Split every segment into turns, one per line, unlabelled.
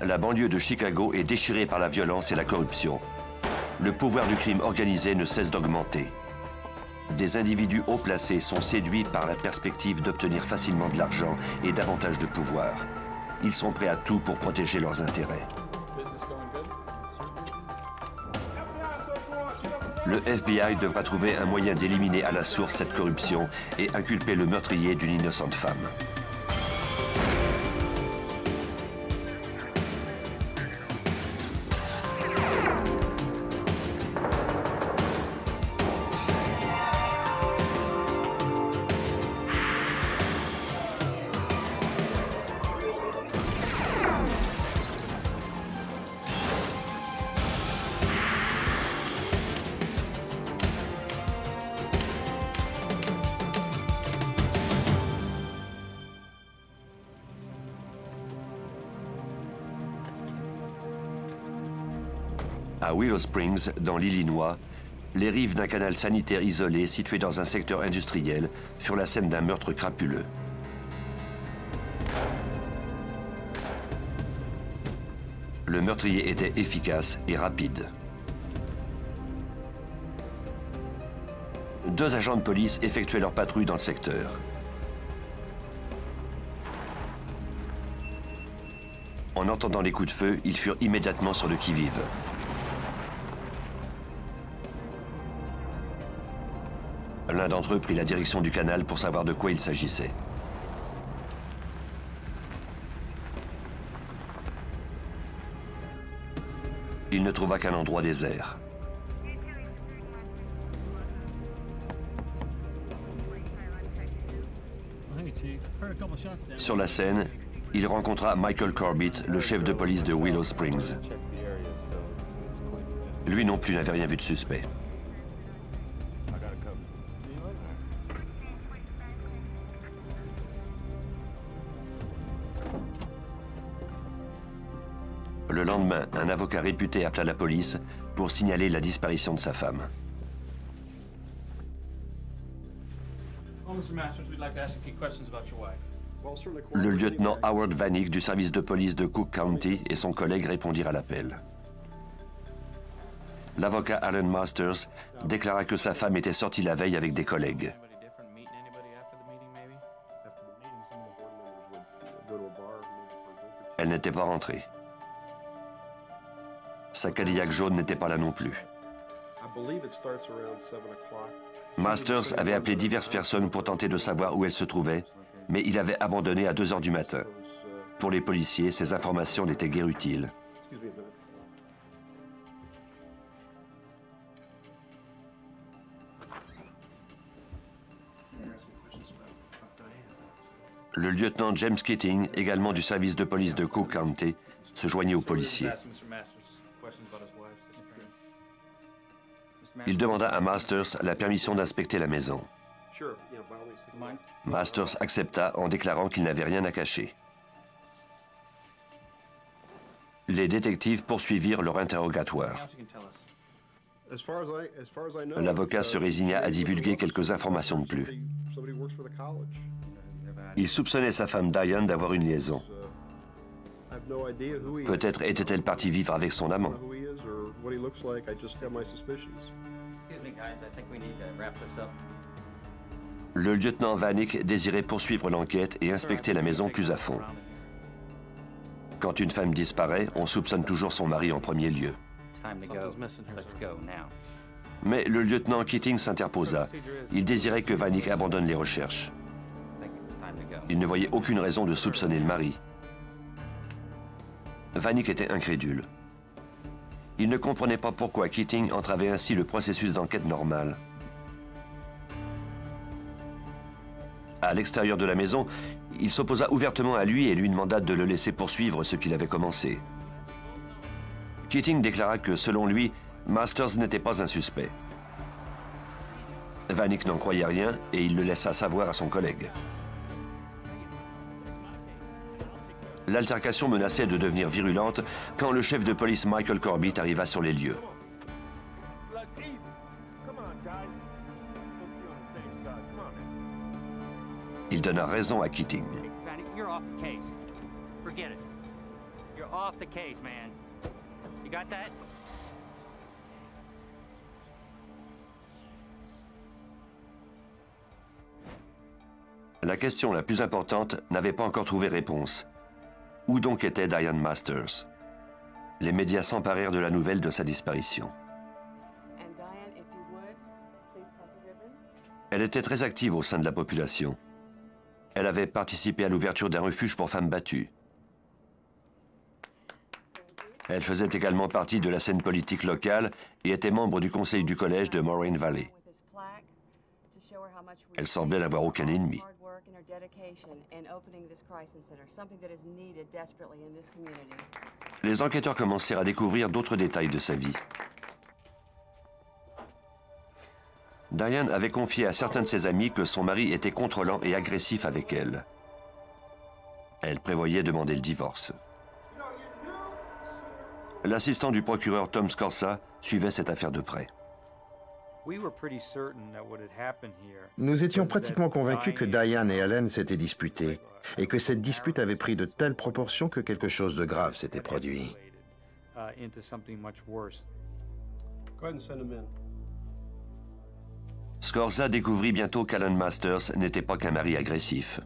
La banlieue de Chicago est déchirée par la violence et la corruption. Le pouvoir du crime organisé ne cesse d'augmenter. Des individus haut placés sont séduits par la perspective d'obtenir facilement de l'argent et davantage de pouvoir. Ils sont prêts à tout pour protéger leurs intérêts. Le FBI devra trouver un moyen d'éliminer à la source cette corruption et inculper le meurtrier d'une innocente femme. À Willow Springs, dans l'Illinois, les rives d'un canal sanitaire isolé situé dans un secteur industriel furent la scène d'un meurtre crapuleux. Le meurtrier était efficace et rapide. Deux agents de police effectuaient leur patrouille dans le secteur. En entendant les coups de feu, ils furent immédiatement sur le qui-vive. L'un d'entre eux prit la direction du canal pour savoir de quoi il s'agissait. Il ne trouva qu'un endroit désert. Sur la scène, il rencontra Michael Corbett, le chef de police de Willow Springs. Lui non plus n'avait rien vu de suspect. Le lendemain, un avocat réputé appela la police pour signaler la disparition de sa femme. Le lieutenant Howard Vanik du service de police de Cook County et son collègue répondirent à l'appel. L'avocat Alan Masters déclara que sa femme était sortie la veille avec des collègues. Elle n'était pas rentrée. Sa Cadillac jaune n'était pas là non plus. Masters avait appelé diverses personnes pour tenter de savoir où elle se trouvait, mais il avait abandonné à 2 heures du matin. Pour les policiers, ces informations n'étaient guère utiles. Le lieutenant James Keating, également du service de police de Cook County, se joignit aux policiers. Il demanda à Masters la permission d'inspecter la maison. Masters accepta en déclarant qu'il n'avait rien à cacher. Les détectives poursuivirent leur interrogatoire. L'avocat se résigna à divulguer quelques informations de plus. Il soupçonnait sa femme Diane d'avoir une liaison. Peut-être était-elle partie vivre avec son amant. Le lieutenant Vanik désirait poursuivre l'enquête et inspecter la maison plus à fond. Quand une femme disparaît, on soupçonne toujours son mari en premier lieu. Mais le lieutenant Keating s'interposa. Il désirait que Vanik abandonne les recherches. Il ne voyait aucune raison de soupçonner le mari. Vanik était incrédule. Il ne comprenait pas pourquoi Keating entravait ainsi le processus d'enquête normal. À l'extérieur de la maison, il s'opposa ouvertement à lui et lui demanda de le laisser poursuivre ce qu'il avait commencé. Keating déclara que, selon lui, Masters n'était pas un suspect. Vanik n'en croyait rien et il le laissa savoir à son collègue. L'altercation menaçait de devenir virulente quand le chef de police Michael Corbett arriva sur les lieux. Il donna raison à Keating.
You're off the case, man. You got that?
La question la plus importante n'avait pas encore trouvé réponse. Où donc était Diane Masters? Les médias s'emparèrent de la nouvelle de sa disparition. Elle était très active au sein de la population. Elle avait participé à l'ouverture d'un refuge pour femmes battues. Elle faisait également partie de la scène politique locale et était membre du conseil du collège de Moraine Valley. Elle semblait n'avoir aucun ennemi. Les enquêteurs commencèrent à découvrir d'autres détails de sa vie. Diane avait confié à certains de ses amis que son mari était contrôlant et agressif avec elle. Elle prévoyait demander le divorce. L'assistant du procureur Tom Scorza suivait cette affaire de près.
Nous étions pratiquement convaincus que Diane et Ellen s'étaient disputées et que cette dispute avait pris de telles proportions que quelque chose de grave s'était produit.
Scorza découvrit bientôt qu'Alan Masters n'était pas qu'un mari agressif.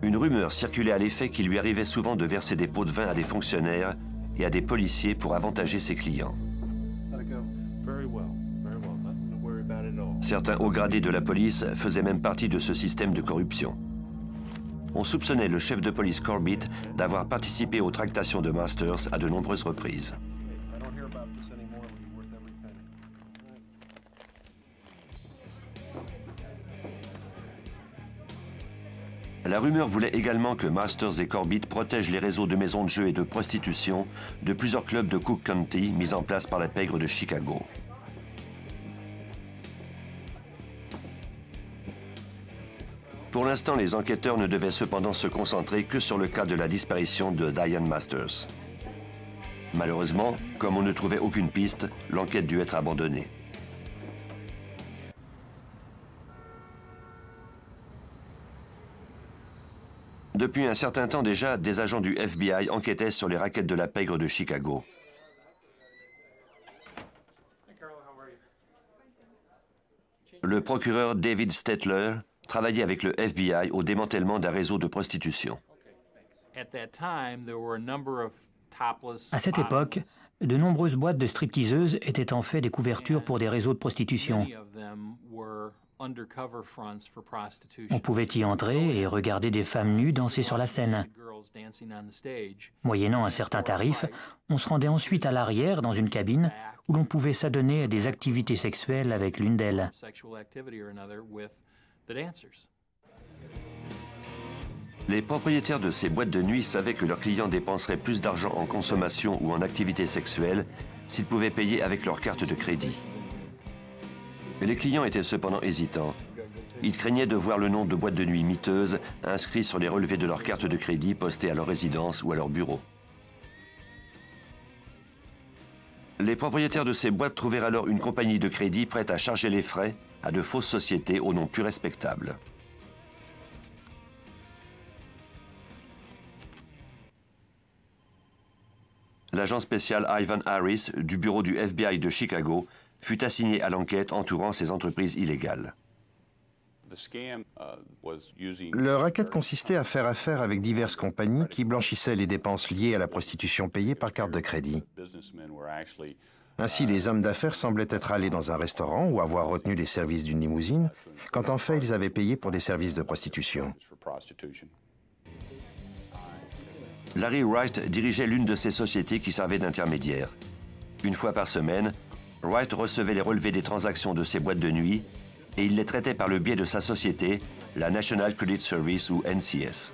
Une rumeur circulait à l'effet qu'il lui arrivait souvent de verser des pots de vin à des fonctionnaires et à des policiers pour avantager ses clients. Certains hauts gradés de la police faisaient même partie de ce système de corruption. On soupçonnait le chef de police Corbett d'avoir participé aux tractations de Masters à de nombreuses reprises. La rumeur voulait également que Masters et Corbett protègent les réseaux de maisons de jeux et de prostitution de plusieurs clubs de Cook County mis en place par la pègre de Chicago. Pour l'instant, les enquêteurs ne devaient cependant se concentrer que sur le cas de la disparition de Diane Masters. Malheureusement, comme on ne trouvait aucune piste, l'enquête dut être abandonnée. Depuis un certain temps déjà, des agents du FBI enquêtaient sur les rackets de la pègre de Chicago. Le procureur David Stetler travaillait avec le FBI au démantèlement d'un réseau de prostitution.
À cette époque, de nombreuses boîtes de stripteaseuses étaient en fait des couvertures pour des réseaux de prostitution. On pouvait y entrer et regarder des femmes nues danser sur la scène. Moyennant un certain tarif, on se rendait ensuite à l'arrière dans une cabine où l'on pouvait s'adonner à des activités sexuelles avec l'une d'elles.
Les propriétaires de ces boîtes de nuit savaient que leurs clients dépenseraient plus d'argent en consommation ou en activités sexuelles s'ils pouvaient payer avec leur carte de crédit. Les clients étaient cependant hésitants. Ils craignaient de voir le nom de boîtes de nuit miteuses inscrits sur les relevés de leur carte de crédit postées à leur résidence ou à leur bureau. Les propriétaires de ces boîtes trouvèrent alors une compagnie de crédit prête à charger les frais à de fausses sociétés au nom plus respectable. L'agent spécial Ivan Harris du bureau du FBI de Chicago fut assigné à l'enquête entourant ces entreprises illégales.
Le racket consistait à faire affaire avec diverses compagnies qui blanchissaient les dépenses liées à la prostitution payées par carte de crédit. Ainsi, les hommes d'affaires semblaient être allés dans un restaurant ou avoir retenu les services d'une limousine, quand en fait ils avaient payé pour des services de prostitution.
Larry Wright dirigeait l'une de ces sociétés qui servait d'intermédiaire. Une fois par semaine, Wright recevait les relevés des transactions de ces boîtes de nuit et il les traitait par le biais de sa société, la National Credit Service ou NCS.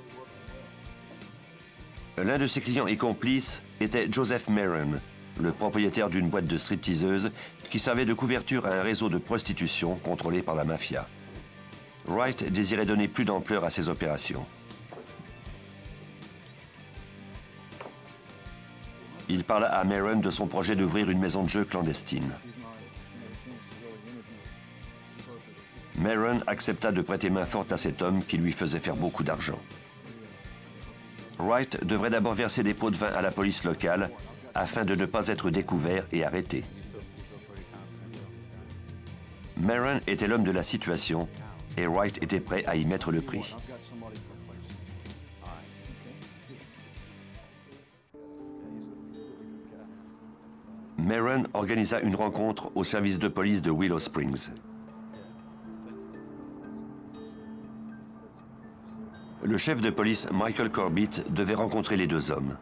L'un de ses clients et complices était Joseph Maron, le propriétaire d'une boîte de stripteaseuses qui servait de couverture à un réseau de prostitution contrôlé par la mafia. Wright désirait donner plus d'ampleur à ses opérations. Il parla à Maron de son projet d'ouvrir une maison de jeu clandestine. Maron accepta de prêter main forte à cet homme qui lui faisait faire beaucoup d'argent. Wright devrait d'abord verser des pots de vin à la police locale afin de ne pas être découvert et arrêté. Maron était l'homme de la situation et Wright était prêt à y mettre le prix. Maron organisa une rencontre au service de police de Willow Springs. Le chef de police Michael Corbett devait rencontrer les deux hommes.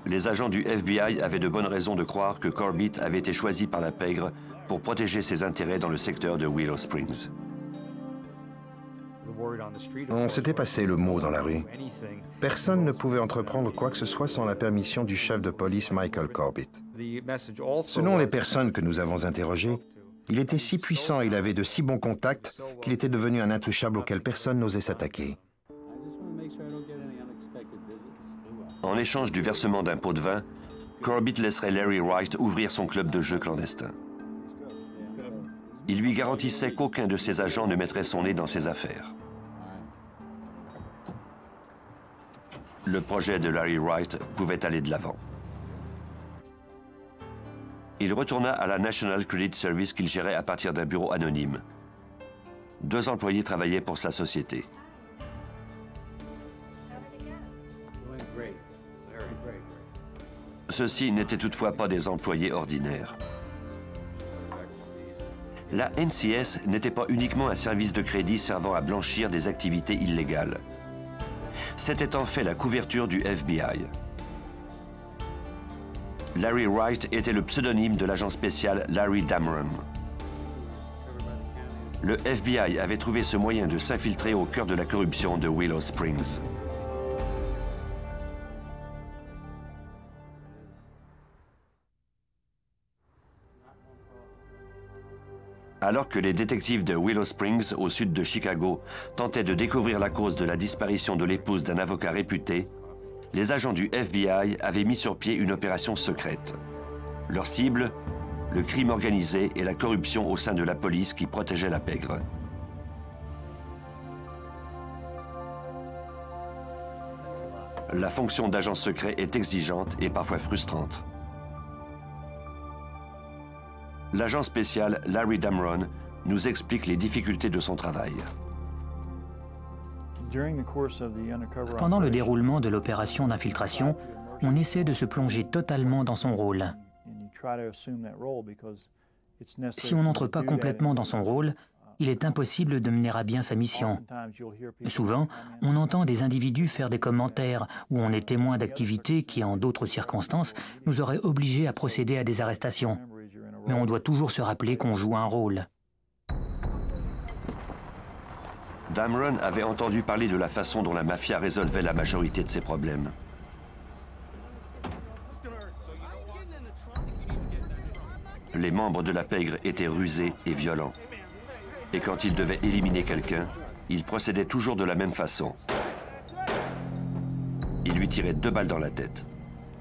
Les agents du FBI avaient de bonnes raisons de croire que Corbett avait été choisi par la pègre pour protéger ses intérêts dans le secteur de Willow Springs.
On s'était passé le mot dans la rue. Personne ne pouvait entreprendre quoi que ce soit sans la permission du chef de police Michael Corbett. Selon les personnes que nous avons interrogées, il était si puissant et il avait de si bons contacts qu'il était devenu un intouchable auquel personne n'osait s'attaquer.
En échange du versement d'un pot de vin, Corbett laisserait Larry Wright ouvrir son club de jeu clandestin. Il lui garantissait qu'aucun de ses agents ne mettrait son nez dans ses affaires. Le projet de Larry Wright pouvait aller de l'avant. Il retourna à la National Credit Service qu'il gérait à partir d'un bureau anonyme. 2 employés travaillaient pour sa société. Ceux-ci n'étaient toutefois pas des employés ordinaires. La NCS n'était pas uniquement un service de crédit servant à blanchir des activités illégales. C'était en fait la couverture du FBI. Larry Wright était le pseudonyme de l'agent spécial Larry Dameron. Le FBI avait trouvé ce moyen de s'infiltrer au cœur de la corruption de Willow Springs. Alors que les détectives de Willow Springs, au sud de Chicago, tentaient de découvrir la cause de la disparition de l'épouse d'un avocat réputé, les agents du FBI avaient mis sur pied une opération secrète. Leur cible, le crime organisé et la corruption au sein de la police qui protégeait la pègre. La fonction d'agent secret est exigeante et parfois frustrante. L'agent spécial Larry Dameron nous explique les difficultés de son travail.
Pendant le déroulement de l'opération d'infiltration, on essaie de se plonger totalement dans son rôle. Si on n'entre pas complètement dans son rôle, il est impossible de mener à bien sa mission. Souvent, on entend des individus faire des commentaires où on est témoin d'activités qui, en d'autres circonstances, nous auraient obligés à procéder à des arrestations. Mais on doit toujours se rappeler qu'on joue un rôle.
Dameron avait entendu parler de la façon dont la mafia résolvait la majorité de ses problèmes. Les membres de la pègre étaient rusés et violents. Et quand ils devaient éliminer quelqu'un, ils procédaient toujours de la même façon. Ils lui tiraient 2 balles dans la tête.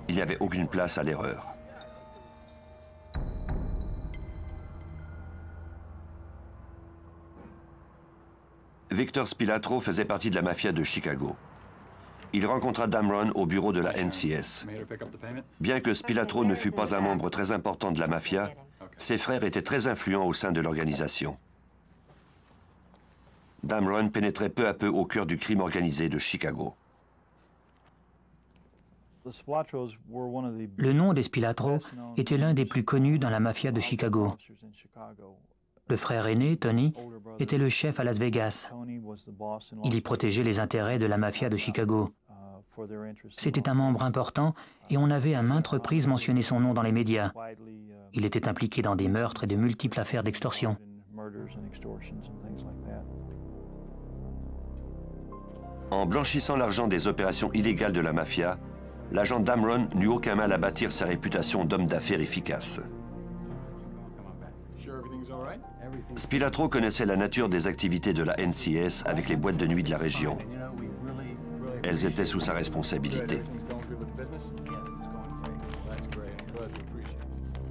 Il n'y avait aucune place à l'erreur. Victor Spilatro faisait partie de la mafia de Chicago. Il rencontra Dameron au bureau de la NCS. Bien que Spilatro ne fût pas un membre très important de la mafia, ses frères étaient très influents au sein de l'organisation. Dameron pénétrait peu à peu au cœur du crime organisé de Chicago.
Le nom des Spilatro était l'un des plus connus dans la mafia de Chicago. Le frère aîné, Tony, était le chef à Las Vegas. Il y protégeait les intérêts de la mafia de Chicago. C'était un membre important et on avait à maintes reprises mentionné son nom dans les médias. Il était impliqué dans des meurtres et de multiples affaires d'extorsion.
En blanchissant l'argent des opérations illégales de la mafia, l'agent Dameron n'eut aucun mal à bâtir sa réputation d'homme d'affaires efficace. Spilatro connaissait la nature des activités de la NCS avec les boîtes de nuit de la région. Elles étaient sous sa responsabilité.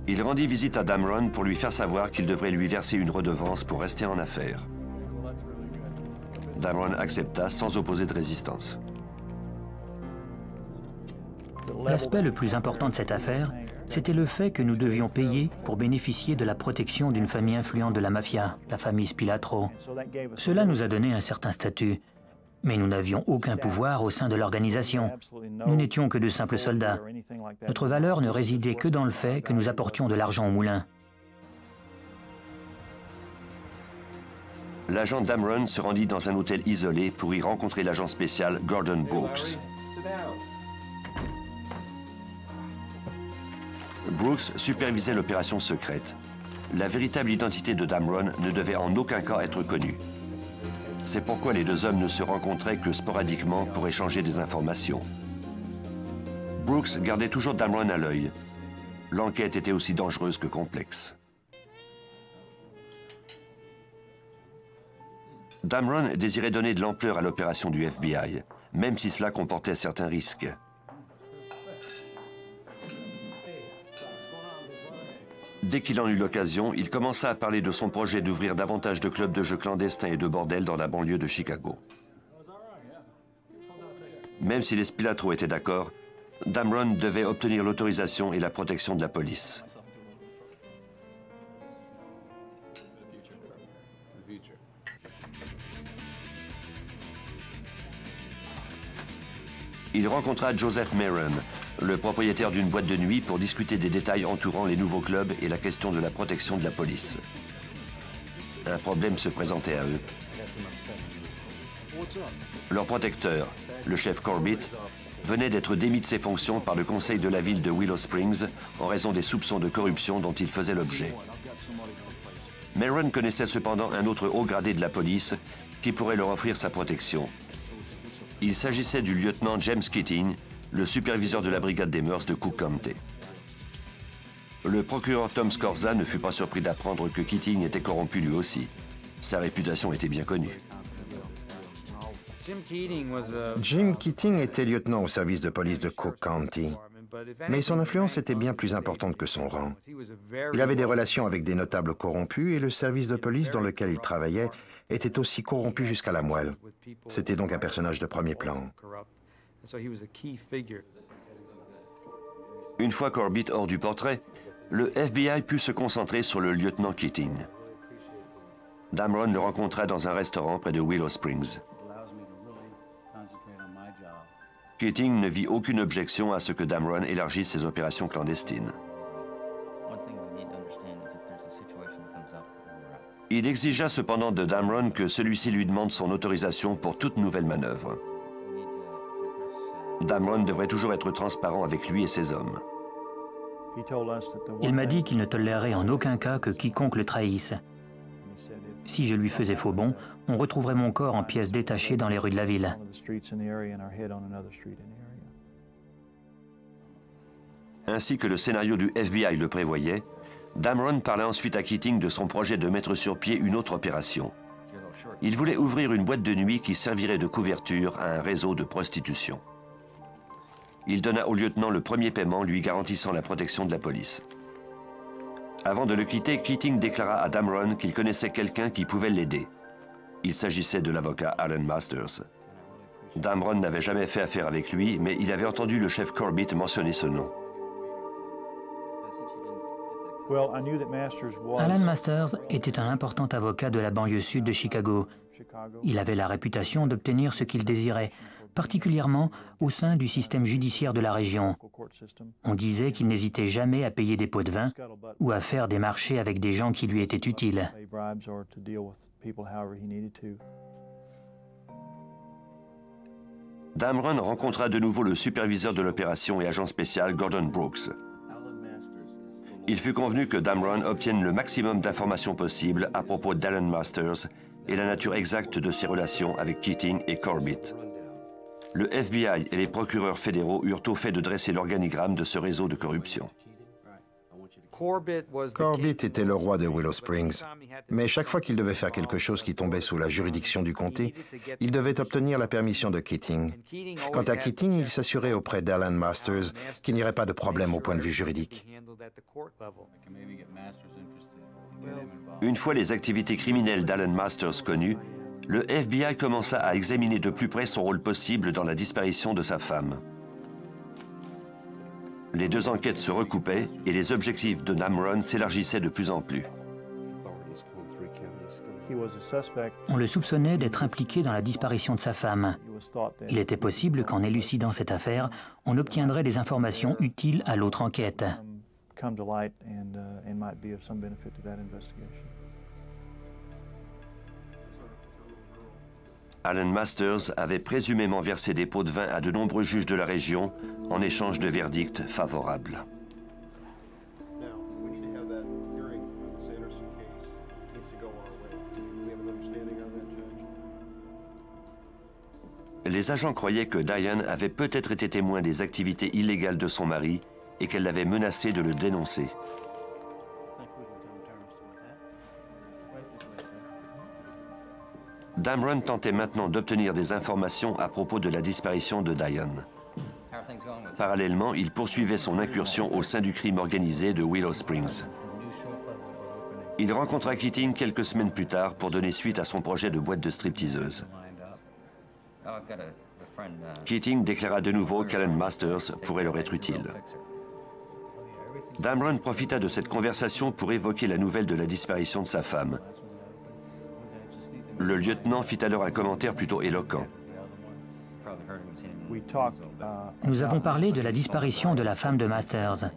Il rendit visite à Dameron pour lui faire savoir qu'il devrait lui verser une redevance pour rester en affaires. Damron accepta sans opposer de résistance.
L'aspect le plus important de cette affaire, c'était le fait que nous devions payer pour bénéficier de la protection d'une famille influente de la mafia, la famille Spilatro. Cela nous a donné un certain statut, mais nous n'avions aucun pouvoir au sein de l'organisation. Nous n'étions que de simples soldats. Notre valeur ne résidait que dans le fait que nous apportions de l'argent au moulin.
L'agent Damron se rendit dans un hôtel isolé pour y rencontrer l'agent spécial Gordon Brooks. Brooks supervisait l'opération secrète. La véritable identité de Damron ne devait en aucun cas être connue. C'est pourquoi les deux hommes ne se rencontraient que sporadiquement pour échanger des informations. Brooks gardait toujours Damron à l'œil. L'enquête était aussi dangereuse que complexe. Damron désirait donner de l'ampleur à l'opération du FBI, même si cela comportait certains risques. Dès qu'il en eut l'occasion, il commença à parler de son projet d'ouvrir davantage de clubs de jeux clandestins et de bordels dans la banlieue de Chicago. Même si les Spilatro étaient d'accord, Damron devait obtenir l'autorisation et la protection de la police. Il rencontra Joseph Maron, le propriétaire d'une boîte de nuit, pour discuter des détails entourant les nouveaux clubs et la question de la protection de la police. Un problème se présentait à eux. Leur protecteur, le chef Corbett, venait d'être démis de ses fonctions par le conseil de la ville de Willow Springs en raison des soupçons de corruption dont il faisait l'objet. Maron connaissait cependant un autre haut gradé de la police qui pourrait leur offrir sa protection. Il s'agissait du lieutenant James Keating, le superviseur de la brigade des mœurs de Cook County. Le procureur Tom Scorza ne fut pas surpris d'apprendre que Keating était corrompu lui aussi. Sa réputation était bien connue.
Jim Keating était lieutenant au service de police de Cook County, mais son influence était bien plus importante que son rang. Il avait des relations avec des notables corrompus et le service de police dans lequel il travaillait était aussi corrompu jusqu'à la moelle. C'était donc un personnage de premier plan.
Une fois Corbett hors du portrait, le FBI put se concentrer sur le lieutenant Keating. Damron le rencontra dans un restaurant près de Willow Springs. Keating ne vit aucune objection à ce que Damron élargisse ses opérations clandestines. Il exigea cependant de Damron que celui-ci lui demande son autorisation pour toute nouvelle manœuvre. Damron devrait toujours être transparent avec lui et ses hommes.
Il m'a dit qu'il ne tolérerait en aucun cas que quiconque le trahisse. Si je lui faisais faux bond, on retrouverait mon corps en pièces détachées dans les rues de la ville.
Ainsi que le scénario du FBI le prévoyait, Damron parla ensuite à Keating de son projet de mettre sur pied une autre opération. Il voulait ouvrir une boîte de nuit qui servirait de couverture à un réseau de prostitution. Il donna au lieutenant le premier paiement lui garantissant la protection de la police. Avant de le quitter, Keating déclara à Damron qu'il connaissait quelqu'un qui pouvait l'aider. Il s'agissait de l'avocat Alan Masters. Damron n'avait jamais fait affaire avec lui, mais il avait entendu le chef Corbett mentionner ce nom.
Alan Masters était un important avocat de la banlieue sud de Chicago. Il avait la réputation d'obtenir ce qu'il désirait, particulièrement au sein du système judiciaire de la région. On disait qu'il n'hésitait jamais à payer des pots de vin ou à faire des marchés avec des gens qui lui étaient utiles.
Damron rencontra de nouveau le superviseur de l'opération et agent spécial Gordon Brooks. Il fut convenu que Damron obtienne le maximum d'informations possibles à propos d'Alan Masters et la nature exacte de ses relations avec Keating et Corbett. Le FBI et les procureurs fédéraux eurent au fait de dresser l'organigramme de ce réseau de corruption.
Corbett était le roi de Willow Springs, mais chaque fois qu'il devait faire quelque chose qui tombait sous la juridiction du comté, il devait obtenir la permission de Keating. Quant à Keating, il s'assurait auprès d'Alan Masters qu'il n'y aurait pas de problème au point de vue juridique.
Une fois les activités criminelles d'Alan Masters connues, le FBI commença à examiner de plus près son rôle possible dans la disparition de sa femme. Les deux enquêtes se recoupaient et les objectifs de Damron s'élargissaient de plus en plus.
On le soupçonnait d'être impliqué dans la disparition de sa femme. Il était possible qu'en élucidant cette affaire, on obtiendrait des informations utiles à l'autre enquête.
Alan Masters avait présumément versé des pots de vin à de nombreux juges de la région en échange de verdicts favorables. Les agents croyaient que Diane avait peut-être été témoin des activités illégales de son mari et qu'elle l'avait menacé de le dénoncer. Damron tentait maintenant d'obtenir des informations à propos de la disparition de Diane. Parallèlement, il poursuivait son incursion au sein du crime organisé de Willow Springs. Il rencontra Keating quelques semaines plus tard pour donner suite à son projet de boîte de stripteaseuse. Keating déclara de nouveau qu'Alan Masters pourrait leur être utile. Damron profita de cette conversation pour évoquer la nouvelle de la disparition de sa femme. Le lieutenant fit alors un commentaire plutôt éloquent.
Nous avons parlé de la disparition de la femme de Masters.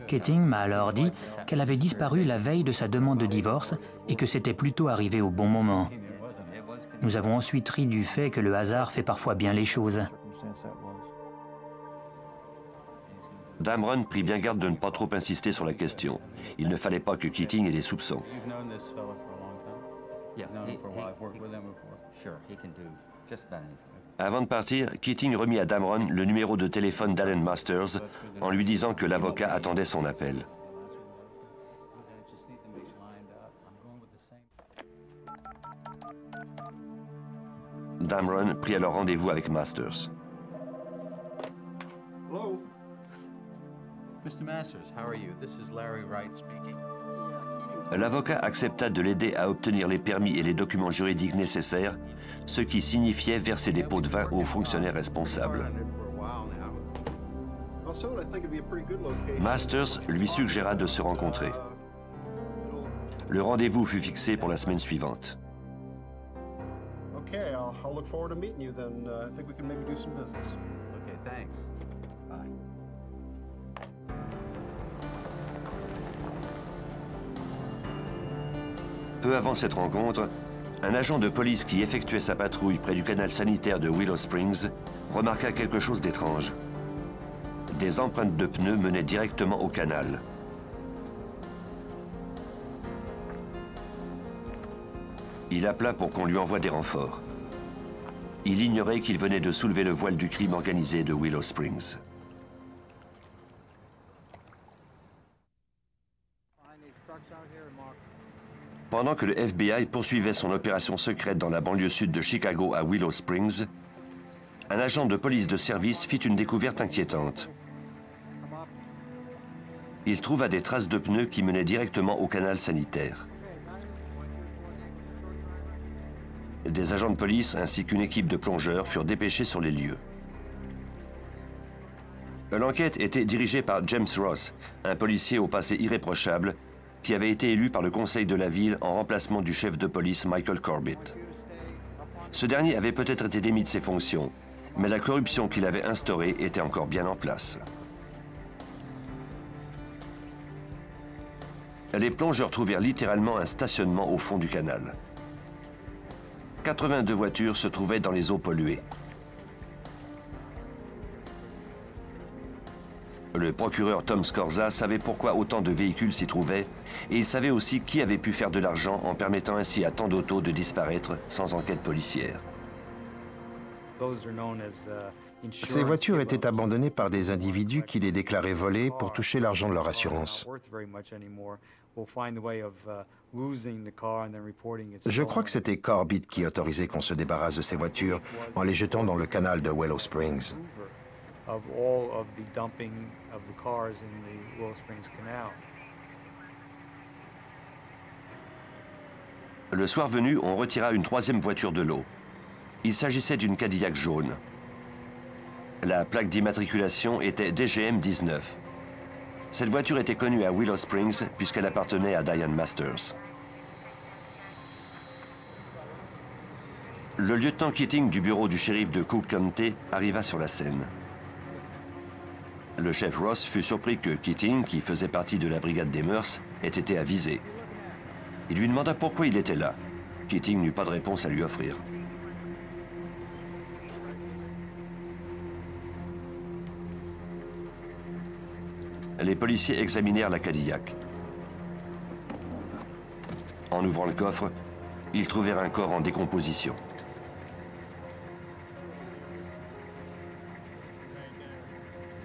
Keating m'a alors dit qu'elle avait disparu la veille de sa demande de divorce et que c'était plutôt arrivé au bon moment. Nous avons ensuite ri du fait que le hasard fait parfois bien les choses.
Damron prit bien garde de ne pas trop insister sur la question. Il ne fallait pas que Keating ait des soupçons. Avant de partir, Keating remit à Damron le numéro de téléphone d'Alan Masters en lui disant que l'avocat attendait son appel. Damron prit alors rendez-vous avec Masters.
Hello. Mr. Masters, how are you? This is Larry Wright speaking.
L'avocat accepta de l'aider à obtenir les permis et les documents juridiques nécessaires, ce qui signifiait verser des pots de vin aux fonctionnaires responsables. Masters lui suggéra de se rencontrer. Le rendez-vous fut fixé pour la semaine suivante.
Okay, I'll look forward to meeting you then. I think we can maybe do some business. Okay, thanks. Bye.
Peu avant cette rencontre, un agent de police qui effectuait sa patrouille près du canal sanitaire de Willow Springs remarqua quelque chose d'étrange. Des empreintes de pneus menaient directement au canal. Il appela pour qu'on lui envoie des renforts. Il ignorait qu'il venait de soulever le voile du crime organisé de Willow Springs. Pendant que le FBI poursuivait son opération secrète dans la banlieue sud de Chicago à Willow Springs, un agent de police de service fit une découverte inquiétante. Il trouva des traces de pneus qui menaient directement au canal sanitaire. Des agents de police ainsi qu'une équipe de plongeurs furent dépêchés sur les lieux. L'enquête était dirigée par James Ross, un policier au passé irréprochable, qui avait été élu par le conseil de la ville en remplacement du chef de police Michael Corbett. Ce dernier avait peut-être été démis de ses fonctions, mais la corruption qu'il avait instaurée était encore bien en place. Les plongeurs trouvèrent littéralement un stationnement au fond du canal. 82 voitures se trouvaient dans les eaux polluées. Le procureur Tom Scorza savait pourquoi autant de véhicules s'y trouvaient et il savait aussi qui avait pu faire de l'argent en permettant ainsi à tant d'autos de disparaître sans enquête policière.
Ces voitures étaient abandonnées par des individus qui les déclaraient volées pour toucher l'argent de leur assurance. Je crois que c'était Corbett qui autorisait qu'on se débarrasse de ces voitures en les jetant dans le canal de Willow Springs.
Le soir venu, on retira une troisième voiture de l'eau. Il s'agissait d'une Cadillac jaune. La plaque d'immatriculation était DGM 19. Cette voiture était connue à Willow Springs puisqu'elle appartenait à Diane Masters. Le lieutenant Keating du bureau du shérif de Cook County arriva sur la scène. Le chef Ross fut surpris que Keating, qui faisait partie de la brigade des mœurs, ait été avisé. Il lui demanda pourquoi il était là. Keating n'eut pas de réponse à lui offrir. Les policiers examinèrent la Cadillac. En ouvrant le coffre, ils trouvèrent un corps en décomposition.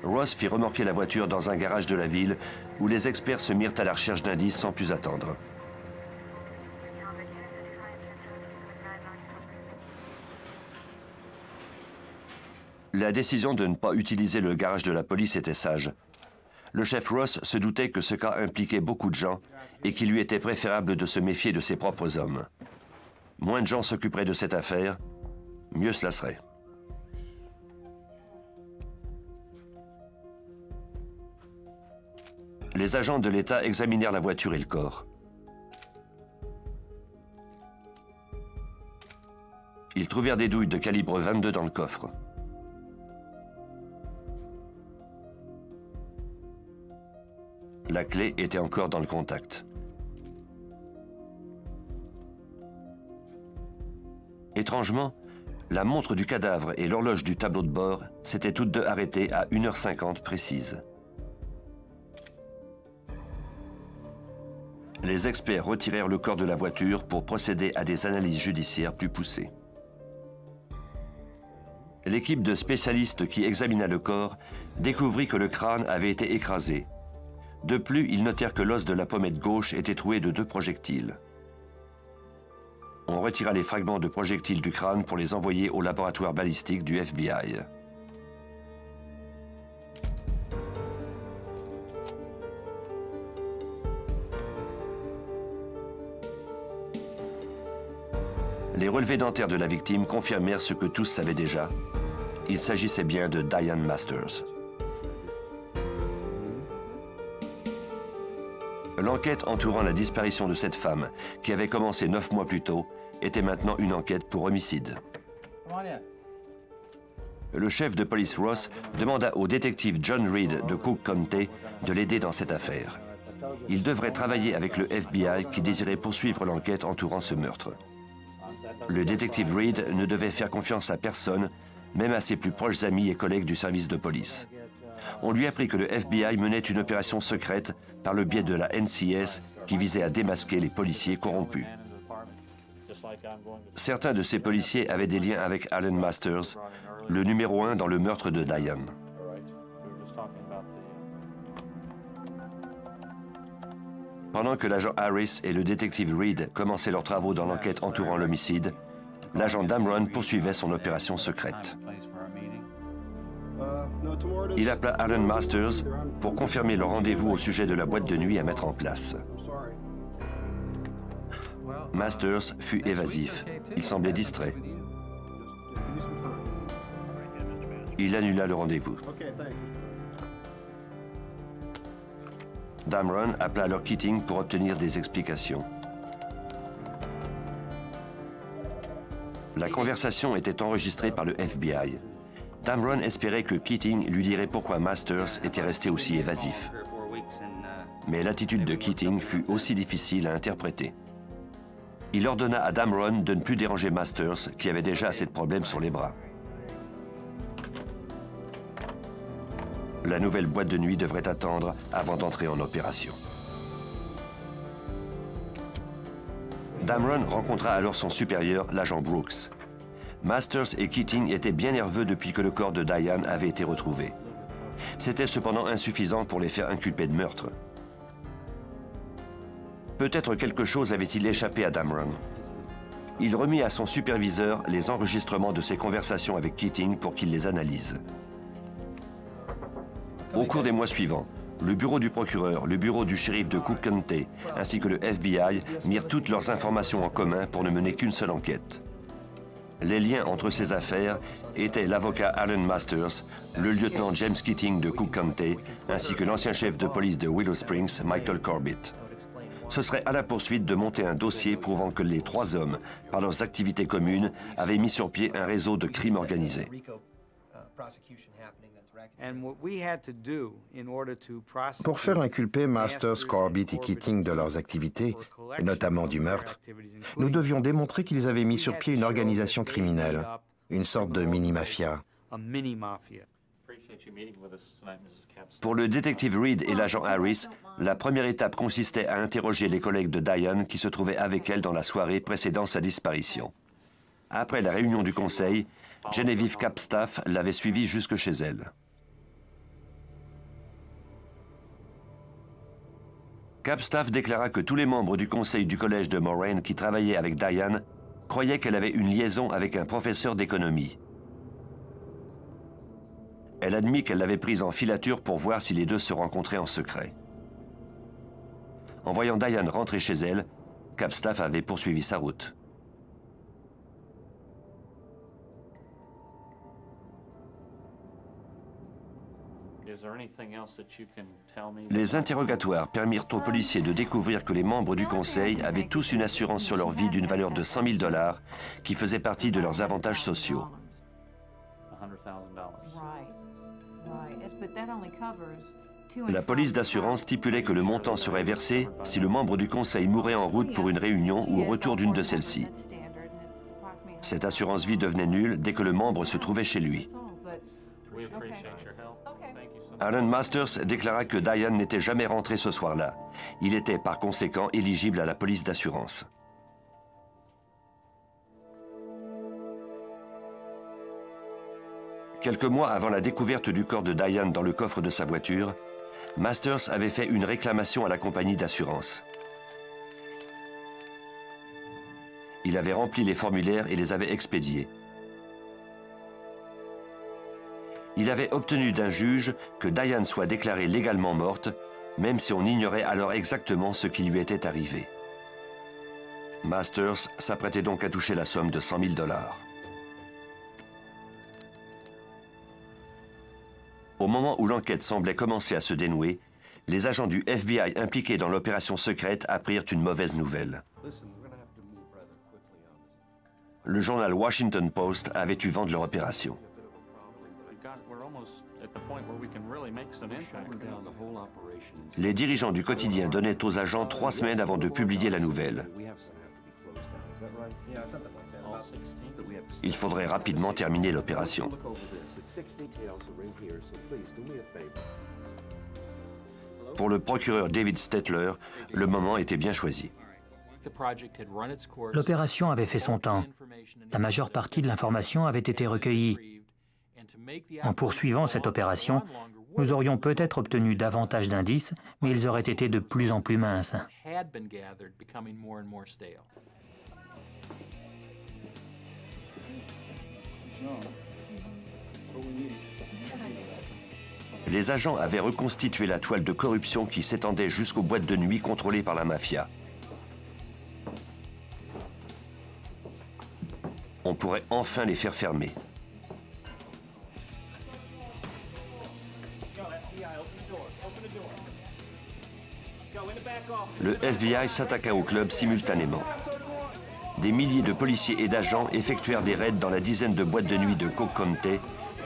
Ross fit remorquer la voiture dans un garage de la ville où les experts se mirent à la recherche d'indices sans plus attendre. La décision de ne pas utiliser le garage de la police était sage. Le chef Ross se doutait que ce cas impliquait beaucoup de gens et qu'il lui était préférable de se méfier de ses propres hommes. Moins de gens s'occuperaient de cette affaire, mieux cela serait. Les agents de l'État examinèrent la voiture et le corps. Ils trouvèrent des douilles de calibre 22 dans le coffre. La clé était encore dans le contact. Étrangement, la montre du cadavre et l'horloge du tableau de bord s'étaient toutes deux arrêtées à 1h50 précise. Les experts retirèrent le corps de la voiture pour procéder à des analyses judiciaires plus poussées. L'équipe de spécialistes qui examina le corps découvrit que le crâne avait été écrasé. De plus, ils notèrent que l'os de la pommette gauche était troué de 2 projectiles. On retira les fragments de projectiles du crâne pour les envoyer au laboratoire balistique du FBI. Les relevés dentaires de la victime confirmèrent ce que tous savaient déjà. Il s'agissait bien de Diane Masters. L'enquête entourant la disparition de cette femme, qui avait commencé 9 mois plus tôt, était maintenant une enquête pour homicide. Le chef de police Ross demanda au détective John Reed de Cook County de l'aider dans cette affaire. Il devrait travailler avec le FBI qui désirait poursuivre l'enquête entourant ce meurtre. Le détective Reed ne devait faire confiance à personne, même à ses plus proches amis et collègues du service de police. On lui apprit que le FBI menait une opération secrète par le biais de la NCS qui visait à démasquer les policiers corrompus. Certains de ces policiers avaient des liens avec Alan Masters, le numéro 1 dans le meurtre de Diane. Pendant que l'agent Harris et le détective Reed commençaient leurs travaux dans l'enquête entourant l'homicide, l'agent Damron poursuivait son opération secrète. Il appela Alan Masters pour confirmer leur rendez-vous au sujet de la boîte de nuit à mettre en place. Masters fut évasif. Il semblait distrait. Il annula le rendez-vous. Damron appela alors Keating pour obtenir des explications. La conversation était enregistrée par le FBI. Damron espérait que Keating lui dirait pourquoi Masters était resté aussi évasif. Mais l'attitude de Keating fut aussi difficile à interpréter. Il ordonna à Damron de ne plus déranger Masters, qui avait déjà assez de problèmes sur les bras. La nouvelle boîte de nuit devrait attendre avant d'entrer en opération. Damron rencontra alors son supérieur, l'agent Brooks. Masters et Keating étaient bien nerveux depuis que le corps de Diane avait été retrouvé. C'était cependant insuffisant pour les faire inculper de meurtre. Peut-être quelque chose avait-il échappé à Damron. Il remit à son superviseur les enregistrements de ses conversations avec Keating pour qu'il les analyse. Au cours des mois suivants, Le bureau du procureur, le bureau du shérif de Cook County, ainsi que le FBI mirent toutes leurs informations en commun pour ne mener qu'une seule enquête. Les liens entre ces affaires étaient l'avocat Alan Masters, le lieutenant James Keating de Cook County, ainsi que l'ancien chef de police de Willow Springs, Michael Corbett. Ce serait à la poursuite de monter un dossier prouvant que les trois hommes, par leurs activités communes, avaient mis sur pied un réseau de crimes organisés.
Pour faire inculper Masters, Corbett et Keating de leurs activités, et notamment du meurtre, nous devions démontrer qu'ils avaient mis sur pied une organisation criminelle, une sorte de mini-mafia.
Pour le détective Reed et l'agent Harris, la première étape consistait à interroger les collègues de Diane qui se trouvaient avec elle dans la soirée précédant sa disparition. Après la réunion du conseil, Genevieve Capstaff l'avait suivie jusque chez elle. Capstaff déclara que tous les membres du conseil du collège de Moraine qui travaillaient avec Diane croyaient qu'elle avait une liaison avec un professeur d'économie. Elle admit qu'elle l'avait prise en filature pour voir si les deux se rencontraient en secret. En voyant Diane rentrer chez elle, Capstaff avait poursuivi sa route. Les interrogatoires permirent aux policiers de découvrir que les membres du conseil avaient tous une assurance sur leur vie d'une valeur de 100 000 $ qui faisait partie de leurs avantages sociaux. La police d'assurance stipulait que le montant serait versé si le membre du conseil mourait en route pour une réunion ou au retour d'une de celles-ci. Cette assurance vie devenait nulle dès que le membre se trouvait chez lui. Alan Masters déclara que Diane n'était jamais rentré ce soir-là. Il était par conséquent éligible à la police d'assurance. Quelques mois avant la découverte du corps de Diane dans le coffre de sa voiture, Masters avait fait une réclamation à la compagnie d'assurance. Il avait rempli les formulaires et les avait expédiés. Il avait obtenu d'un juge que Diane soit déclarée légalement morte, même si on ignorait alors exactement ce qui lui était arrivé. Masters s'apprêtait donc à toucher la somme de 100 000 $. Au moment où l'enquête semblait commencer à se dénouer, les agents du FBI impliqués dans l'opération secrète apprirent une mauvaise nouvelle. Le journal Washington Post avait eu vent de leur opération. Les dirigeants du quotidien donnaient aux agents 3 semaines avant de publier la nouvelle. Il faudrait rapidement terminer l'opération. Pour le procureur David Stetler, le moment était bien choisi.
L'opération avait fait son temps. La majeure partie de l'information avait été recueillie. En poursuivant cette opération, nous aurions peut-être obtenu davantage d'indices, mais ils auraient été de plus en plus minces.
Les agents avaient reconstitué la toile de corruption qui s'étendait jusqu'aux boîtes de nuit contrôlées par la mafia. On pourrait enfin les faire fermer. Le FBI s'attaqua au club simultanément. Des milliers de policiers et d'agents effectuèrent des raids dans la dizaine de boîtes de nuit de Cook County,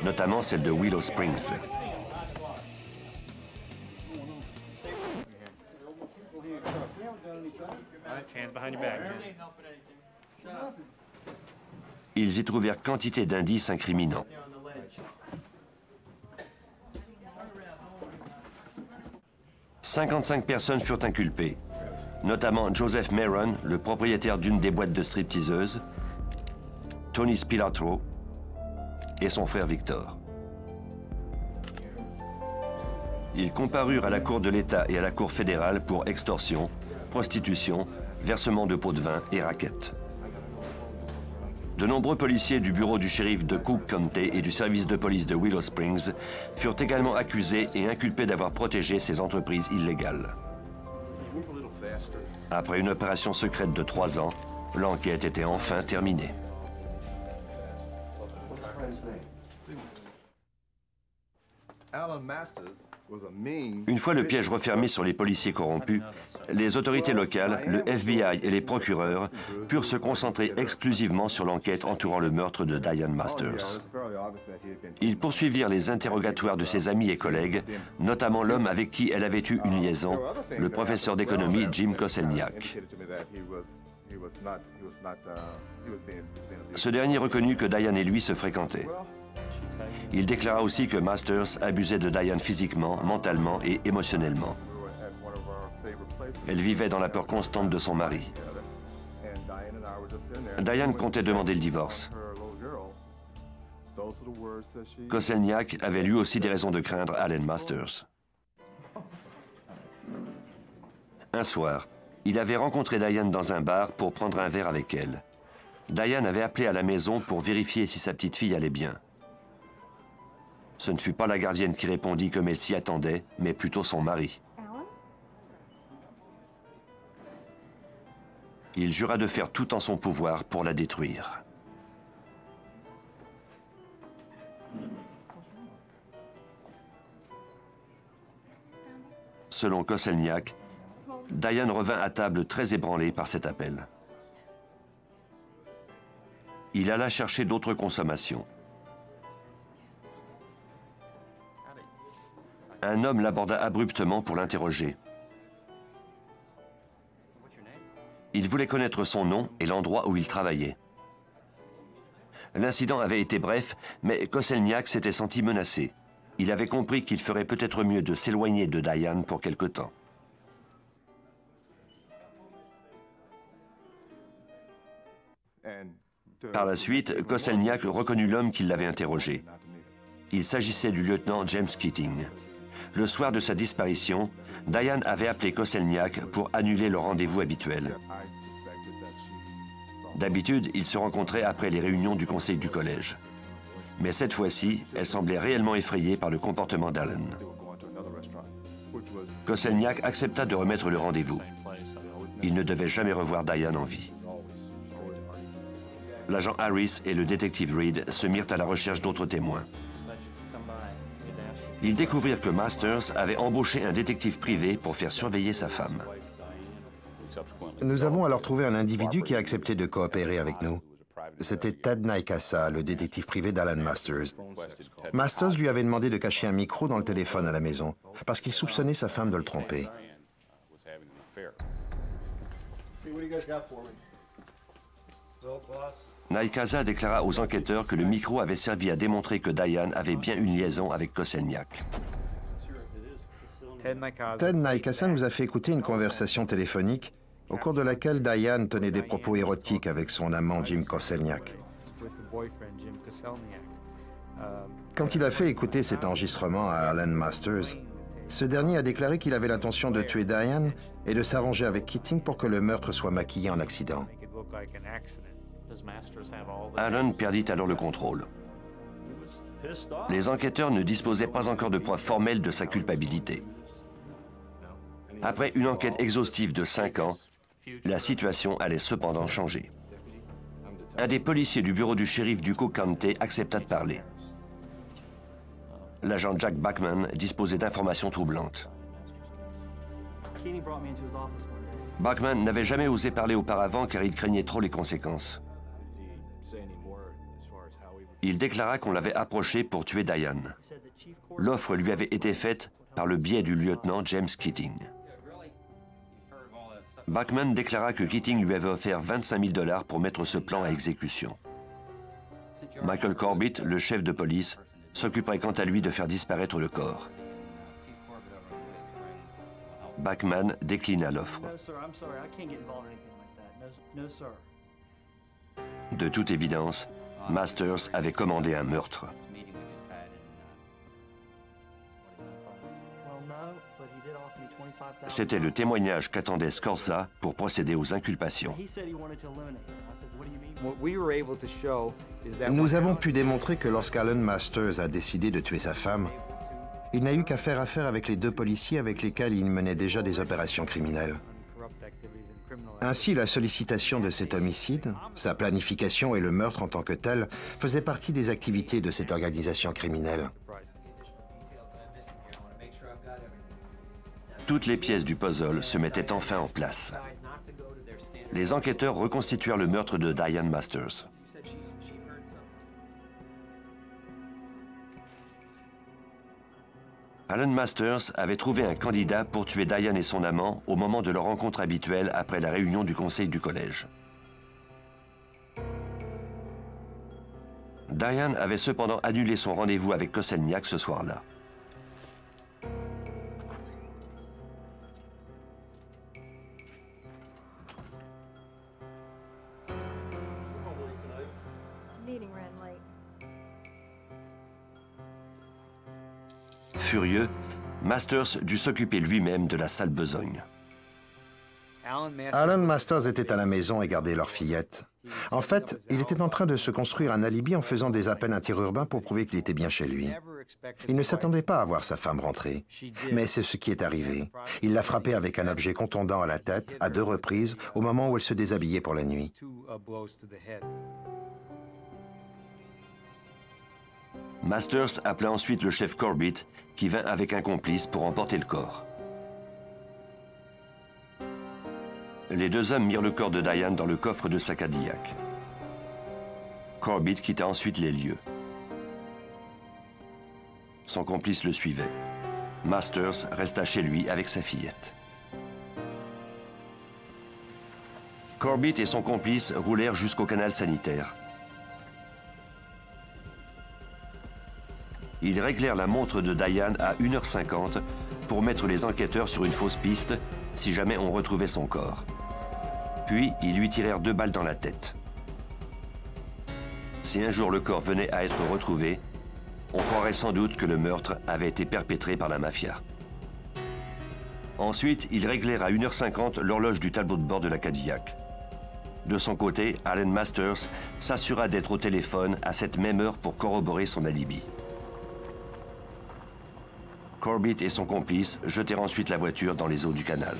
notamment celle de Willow Springs. Ils y trouvèrent quantité d'indices incriminants. « 55 personnes furent inculpées, notamment Joseph Maron, le propriétaire d'une des boîtes de stripteaseuses, Tony Spilatro et son frère Victor. Ils comparurent à la Cour de l'État et à la Cour fédérale pour extorsion, prostitution, versement de pots de vin et racket. De nombreux policiers du bureau du shérif de Cook County et du service de police de Willow Springs furent également accusés et inculpés d'avoir protégé ces entreprises illégales. Après une opération secrète de 3 ans, l'enquête était enfin terminée. Une fois le piège refermé sur les policiers corrompus, les autorités locales, le FBI et les procureurs purent se concentrer exclusivement sur l'enquête entourant le meurtre de Diane Masters. Ils poursuivirent les interrogatoires de ses amis et collègues, notamment l'homme avec qui elle avait eu une liaison, le professeur d'économie Jim Koselniak. Ce dernier reconnut que Diane et lui se fréquentaient. Il déclara aussi que Masters abusait de Diane physiquement, mentalement et émotionnellement. Elle vivait dans la peur constante de son mari. Diane comptait demander le divorce. Koselniak avait lui aussi des raisons de craindre Allen Masters. Un soir, il avait rencontré Diane dans un bar pour prendre un verre avec elle. Diane avait appelé à la maison pour vérifier si sa petite fille allait bien. Ce ne fut pas la gardienne qui répondit comme elle s'y attendait, mais plutôt son mari. Il jura de faire tout en son pouvoir pour la détruire. Selon Koselniak, Diane revint à table très ébranlée par cet appel. Il alla chercher d'autres consommations. Un homme l'aborda abruptement pour l'interroger. Il voulait connaître son nom et l'endroit où il travaillait. L'incident avait été bref, mais Koselniak s'était senti menacé. Il avait compris qu'il ferait peut-être mieux de s'éloigner de Diane pour quelque temps. Par la suite, Koselniak reconnut l'homme qui l'avait interrogé. Il s'agissait du lieutenant James Keating. Le soir de sa disparition, Diane avait appelé Koselniak pour annuler le rendez-vous habituel. D'habitude, ils se rencontraient après les réunions du conseil du collège. Mais cette fois-ci, elle semblait réellement effrayée par le comportement d'Allen. Koselniak accepta de remettre le rendez-vous. Il ne devait jamais revoir Diane en vie. L'agent Harris et le détective Reed se mirent à la recherche d'autres témoins. Ils découvrirent que Masters avait embauché un détective privé pour faire surveiller sa femme.
Nous avons alors trouvé un individu qui a accepté de coopérer avec nous. C'était Ted Naikasa, le détective privé d'Allen Masters. Masters lui avait demandé de cacher un micro dans le téléphone à la maison, parce qu'il soupçonnait sa femme de le tromper.
Naikasa déclara aux enquêteurs que le micro avait servi à démontrer que Diane avait bien une liaison avec Koselniak.
Ted Naikasa nous a fait écouter une conversation téléphonique au cours de laquelle Diane tenait des propos érotiques avec son amant Jim Koselniak. Quand il a fait écouter cet enregistrement à Allen Masters, ce dernier a déclaré qu'il avait l'intention de tuer Diane et de s'arranger avec Keating pour que le meurtre soit maquillé en accident.
Allen perdit alors le contrôle. Les enquêteurs ne disposaient pas encore de preuves formelles de sa culpabilité. Après une enquête exhaustive de 5 ans, la situation allait cependant changer. Un des policiers du bureau du shérif du Cook County accepta de parler. L'agent Jack Bachman disposait d'informations troublantes. Bachman n'avait jamais osé parler auparavant car il craignait trop les conséquences. Il déclara qu'on l'avait approché pour tuer Diane. L'offre lui avait été faite par le biais du lieutenant James Keating. Bachman déclara que Keating lui avait offert 25 000 $ pour mettre ce plan à exécution. Michael Corbett, le chef de police, s'occuperait quant à lui de faire disparaître le corps. Bachman déclina l'offre. De toute évidence, Masters avait commandé un meurtre. C'était le témoignage qu'attendait Scorza pour procéder aux inculpations.
Nous avons pu démontrer que lorsqu'Alan Masters a décidé de tuer sa femme, il n'a eu qu'à faire affaire avec les 2 policiers avec lesquels il menait déjà des opérations criminelles. Ainsi, la sollicitation de cet homicide, sa planification et le meurtre en tant que tel faisaient partie des activités de cette organisation criminelle.
Toutes les pièces du puzzle se mettaient enfin en place. Les enquêteurs reconstituèrent le meurtre de Diane Masters. Alan Masters avait trouvé un candidat pour tuer Diane et son amant au moment de leur rencontre habituelle après la réunion du conseil du collège. Diane avait cependant annulé son rendez-vous avec Koselniak ce soir-là. Furieux, Masters dut s'occuper lui-même de la sale besogne.
Alan Masters était à la maison et gardait leur fillette. En fait, il était en train de se construire un alibi en faisant des appels interurbains pour prouver qu'il était bien chez lui. Il ne s'attendait pas à voir sa femme rentrer, mais c'est ce qui est arrivé. Il l'a frappée avec un objet contondant à la tête à 2 reprises au moment où elle se déshabillait pour la nuit.
Masters appela ensuite le chef Corbett, qui vint avec un complice pour emporter le corps. Les 2 hommes mirent le corps de Diane dans le coffre de sa Cadillac. Corbett quitta ensuite les lieux. Son complice le suivait. Masters resta chez lui avec sa fillette. Corbett et son complice roulèrent jusqu'au canal sanitaire. Ils réglèrent la montre de Diane à 1h50 pour mettre les enquêteurs sur une fausse piste si jamais on retrouvait son corps. Puis, ils lui tirèrent 2 balles dans la tête. Si un jour le corps venait à être retrouvé, on croirait sans doute que le meurtre avait été perpétré par la mafia. Ensuite, ils réglèrent à 1h50 l'horloge du tableau de bord de la Cadillac. De son côté, Alan Masters s'assura d'être au téléphone à cette même heure pour corroborer son alibi. Corbett et son complice jetèrent ensuite la voiture dans les eaux du canal.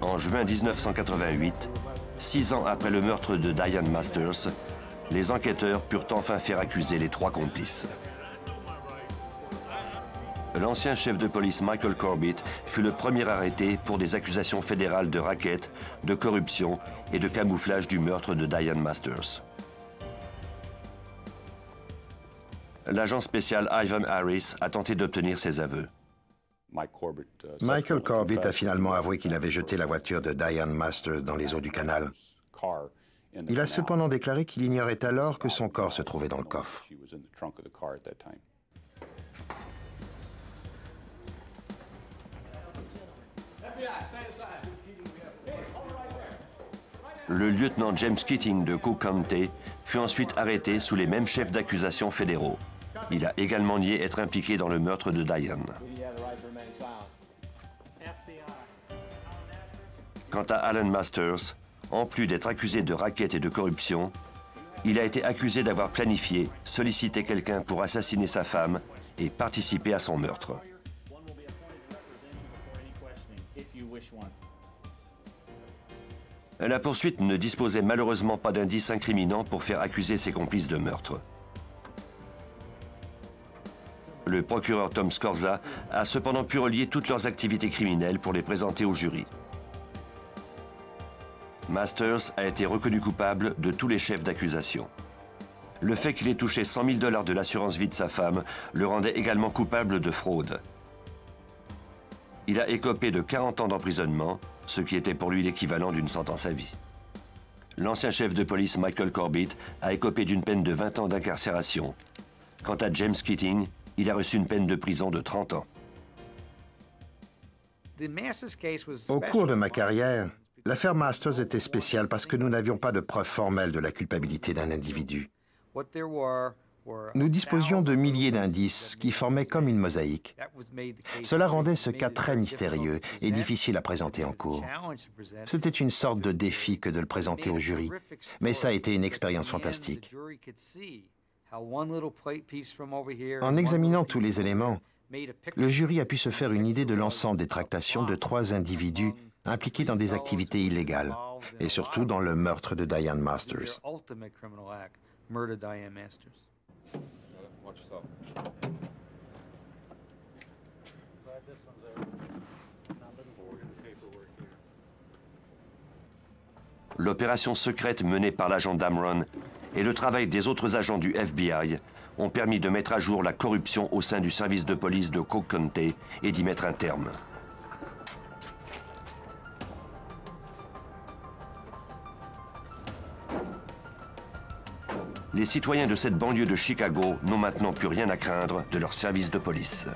En juin 1988, 6 ans après le meurtre de Diane Masters, les enquêteurs purent enfin faire accuser les 3 complices. L'ancien chef de police Michael Corbett fut le premier arrêté pour des accusations fédérales de racket, de corruption et de camouflage du meurtre de Diane Masters. L'agent spécial Ivan Harris a tenté d'obtenir ses aveux.
Michael Corbett a finalement avoué qu'il avait jeté la voiture de Diane Masters dans les eaux du canal. Il a cependant déclaré qu'il ignorait alors que son corps se trouvait dans le coffre.
Le lieutenant James Keating de Cook County fut ensuite arrêté sous les mêmes chefs d'accusation fédéraux. Il a également nié être impliqué dans le meurtre de Diane. Quant à Alan Masters, en plus d'être accusé de racket et de corruption, il a été accusé d'avoir planifié, sollicité quelqu'un pour assassiner sa femme et participer à son meurtre. La poursuite ne disposait malheureusement pas d'indices incriminants pour faire accuser ses complices de meurtre. Le procureur Tom Scorza a cependant pu relier toutes leurs activités criminelles pour les présenter au jury. Masters a été reconnu coupable de tous les chefs d'accusation. Le fait qu'il ait touché 100 000 $ de l'assurance vie de sa femme le rendait également coupable de fraude. Il a écopé de 40 ans d'emprisonnement, ce qui était pour lui l'équivalent d'une sentence à vie. L'ancien chef de police Michael Corbett a écopé d'une peine de 20 ans d'incarcération. Quant à James Keating, il a reçu une peine de prison de 30 ans.
Au cours de ma carrière, l'affaire Masters était spéciale parce que nous n'avions pas de preuves formelles de la culpabilité d'un individu. Nous disposions de milliers d'indices qui formaient comme une mosaïque. Cela rendait ce cas très mystérieux et difficile à présenter en cours. C'était une sorte de défi que de le présenter au jury, mais ça a été une expérience fantastique. En examinant tous les éléments, le jury a pu se faire une idée de l'ensemble des tractations de 3 individus impliqués dans des activités illégales, et surtout dans le meurtre de Diane Masters.
L'opération secrète menée par l'agent Damron et le travail des autres agents du FBI ont permis de mettre à jour la corruption au sein du service de police de Cook County et d'y mettre un terme. Les citoyens de cette banlieue de Chicago n'ont maintenant plus rien à craindre de leur service de police.